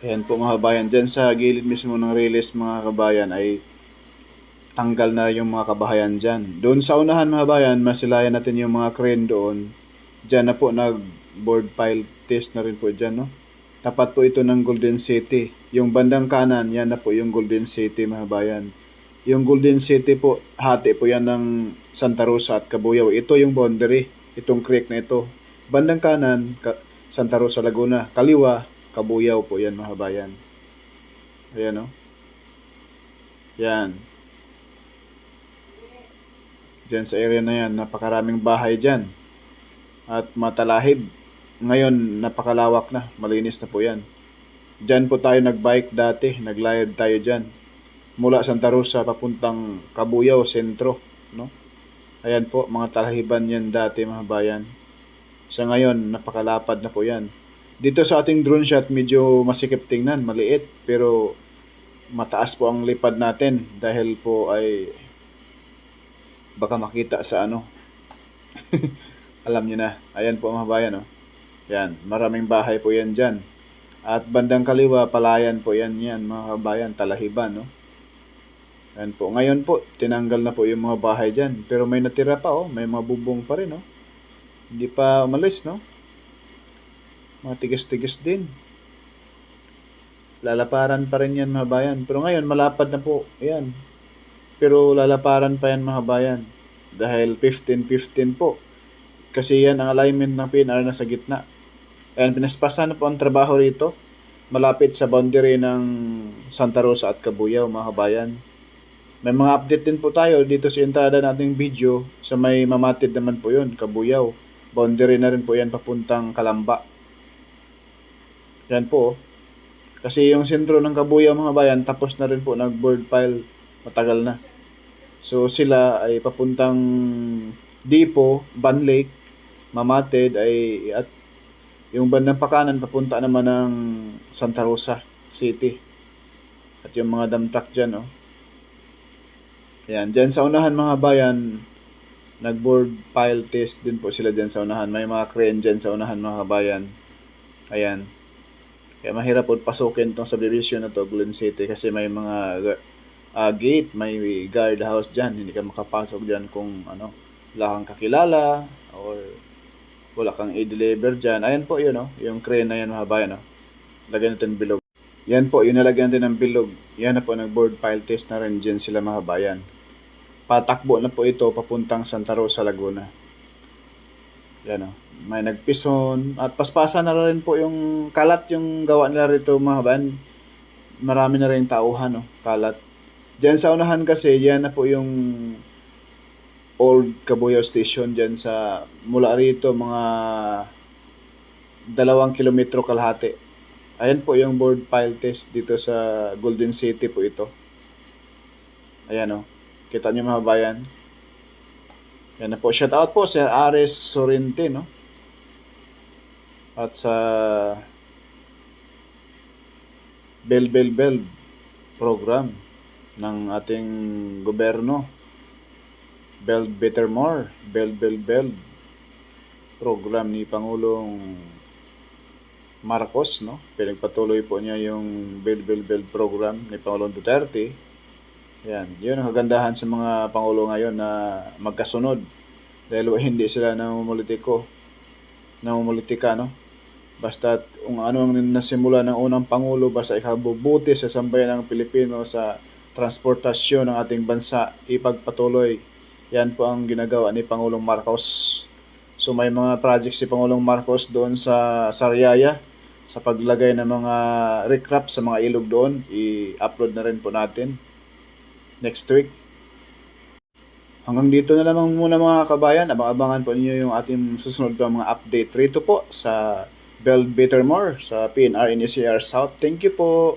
Ayan po mga kabayan, dyan sa gilid mismo ng release mga kabayan ay tanggal na yung mga kabahayan dyan. Doon sa unahan mga kabayan, masilayan natin yung mga crane doon. Dyan na po nag-board pile test na rin po dyan, no? Tapat po ito ng Golden City. Yung bandang kanan, yan na po yung Golden City mga kabayan. Yung Golden City po, hati po yan ng Santa Rosa at Cabuyao. Ito yung boundary, itong creek na ito. Bandang kanan, Santa Rosa, Laguna. Kaliwa, Cabuyao po yan mga kabayan. Ayan, no? Yan. Diyan sa area na yan, napakaraming bahay dyan. At matalahib. Ngayon, napakalawak na. Malinis na po yan. Diyan po tayo nagbike dati. Nag-live tayo dyan. mula Santa Rosa papuntang Cabuyao Sentro, no? Ayan po, mga talahiban yan dati mga bayan. Sa ngayon, napakalapad na po yan. Dito sa ating drone shot, medyo masikip tingnan, maliit, pero mataas po ang lipad natin dahil po ay baka makita sa ano. Alam niyo na. Ayan po mga bayan, oh. Yan, maraming bahay po yan dyan. At bandang kaliwa, palayan po yan mga kabayan, talahiban, no? Yan po. Ngayon po, tinanggal na po yung mga bahay dyan. Pero may natira pa, oh. May mga bubong pa rin, oh. Hindi pa umalis, no? Mga tigas-tigas din. Lalaparan pa rin yan, mga bayan. Pero ngayon, malapad na po. Yan. Pero lalaparan pa yan, mga bayan. Dahil 15-15 po. Kasi yan, ang alignment ng PNR na sa gitna. Ayan, pinaspasan na po ang trabaho rito. Malapit sa boundary ng Santa Rosa at Cabuyao, mga kabayan. May mga update din po tayo dito sa entrada nating video. Sa may mamatid naman po yun, Cabuyao. Boundary na rin po yan papuntang Calamba. Yan po. Kasi yung sentro ng Cabuyao, mga bayan, tapos na rin po nag-board file. Matagal na. So sila ay papuntang Dipo, Ban Lake, Mamatid ay at yung bandang pakanan papunta naman ng Santa Rosa City. At yung mga dump truck dyan, oh. Ayan, dyan sa unahan mga bayan, nag-board pile test din po sila dyan sa unahan. May mga crane dyan sa unahan mga bayan. Ayan. Kaya mahirap po pasukin itong subdivision na to, Glen City, kasi may mga gate, may guard house dyan. Hindi ka makapasok dyan kung ano, wala kang kakilala or wala kang i-deliver dyan. Ayan po yun, oh. Yung crane na yan mga bayan, oh. Lagyan natin bilog. Yan po, yun nalagyan natin ng bilog. Yan na po, nag-board pile test na rin dyan sila mga bayan. Patakbo na po ito papuntang Santa Rosa, Laguna. Yan, oh. May nagpison at paspasan na rin po yung kalat yung gawa nila rito mga bayan. Marami na rin tauhan, oh, kalat. Diyan sa unahan kasi, yan na po yung old Cabuyao Station dyan sa mula rito mga 2 kilometro kalahati. Ayan po yung board pile test dito sa Golden City po ito. Ayan, oh. Kita niyo mga bayan. Yan na po. Shout out po sa Ares Sorrente, no? At sa Bell program ng ating gobyerno. Build Better More. Build program ni Pangulong Marcos, no? Pinagpatuloy po niya yung Build program ni Pangulong Duterte. Yan, yun ang kagandahan sa mga pangulo ngayon na magkasunod. Dahil hindi sila namumulitika, no? Basta kung ano ang nasimula ng unang pangulo, basta ikabubuti sa sambayan ng Pilipino sa transportasyon ng ating bansa, ipagpatuloy. Yan po ang ginagawa ni Pangulong Marcos. So may mga projects si Pangulong Marcos doon sa Sariaya, sa paglagay ng mga recrap sa mga ilog doon. I-upload na rin po natin next week. Hanggang dito na lamang muna mga kabayan. Abang-abangan po ninyo yung ating susunod pa mga update rito po sa Build Better More sa PNR NCR South. Thank you po.